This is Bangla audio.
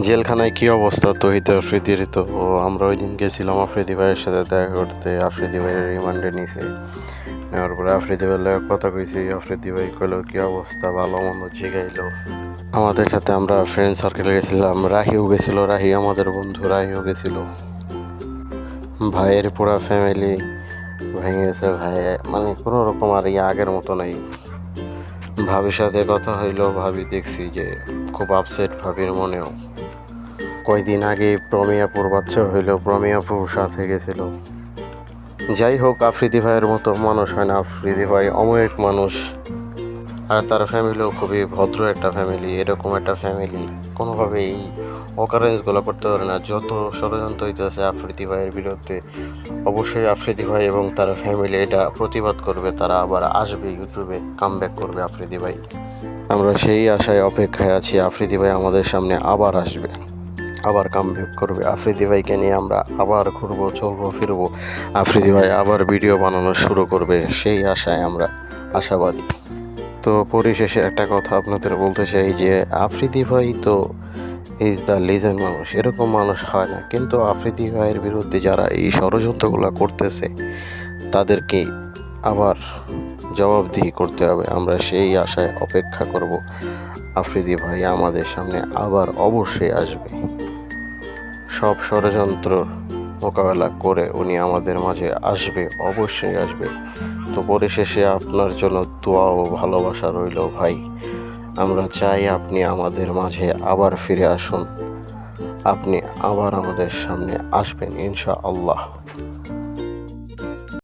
জেলখানায় কী অবস্থা তহিদ আফ্রিদির। তো আমরা ওই দিন গেছিলাম আফ্রিদি ভাইয়ের সাথে দেখা করতে। আফ্রিদি ভাইয়ের রিমান্ডে নিছে, নেওয়ার পরে আফ্রিদি ভাইয়ের লগে কথা কইছি। আফ্রিদি ভাই কইলো কী অবস্থা, ভালো মন্দ জিগাইলো। আমাদের সাথে আমরা ফ্রেন্ড সার্কেলে গেছিলাম, রাহিও গেছিলো, রাহি আমাদের বন্ধু, রাহিও গেছিলো। ভাইয়ের পুরা ফ্যামিলি ভেঙে গেছে। ভাই মানে কোনো রকম আর আগের মতো নাই। ভাবির সাথে কথা হইলো, ভাবি দেখছি যে খুব আপসেট ভাবির মনেও। কয়দিন আগে প্রমিয়াপুর বাচ্চা হইলো, প্রমিয়াপুর সাথে গেছিল। যাই হোক, আফ্রিদি ভাইয়ের মতো মানুষ হয় না। আফ্রিদি ভাই অময়িক মানুষ, আর তার ফ্যামিলিও খুবই ভদ্র একটা ফ্যামিলি। এরকম একটা ফ্যামিলি কোনোভাবেই অকারেন্সগুলো করতে পারে না। যত ষড়যন্ত্র হইতেছে আফ্রিদি ভাইয়ের বিরুদ্ধে, অবশ্যই আফ্রিদি ভাই এবং তার ফ্যামিলি এটা প্রতিবাদ করবে। তারা আবার আসবে, ইউটিউবে কামব্যাক করবে আফ্রিদি ভাই। আমরা সেই আশায় অপেক্ষায় আছি, আফ্রিদি ভাই আমাদের সামনে আবার আসবে, আবার কামব্যাক করবে। আফ্রিদি ভাইকে নিয়ে আমরা আবার ঘুরবো, চলবো, ফিরবো। আফ্রিদি ভাই আবার ভিডিও বানানো শুরু করবে, সেই আশায় আমরা আশাবাদী। তো পরিশেষে একটা কথা আপনাদের বলতে চাই যে আফ্রিদি ভাই তো ইজ দ্য লিজেন্ড মানুষ, এরকম মানুষ হয় না। কিন্তু আফ্রিদি ভাইয়ের বিরুদ্ধে যারা এই ষড়যন্ত্রগুলো করতেছে তাদেরকে আবার জবাবদিহি করতে হবে। আমরা সেই আশায় অপেক্ষা করব। আফ্রিদি ভাই আমাদের সামনে আবার অবশ্যই আসবে, সব ষড়যন্ত্র মোকাবেলা করে উনি আমাদের মাঝে আসবে, অবশ্যই আসবে। তো পরিশেষে আপনার জন্য দোয়া ও ভালোবাসা রইল ভাই। আমরা চাই আপনি আমাদের মাঝে আবার ফিরে আসুন, আপনি আবার আমাদের সামনে আসবেন ইনশাআল্লাহ।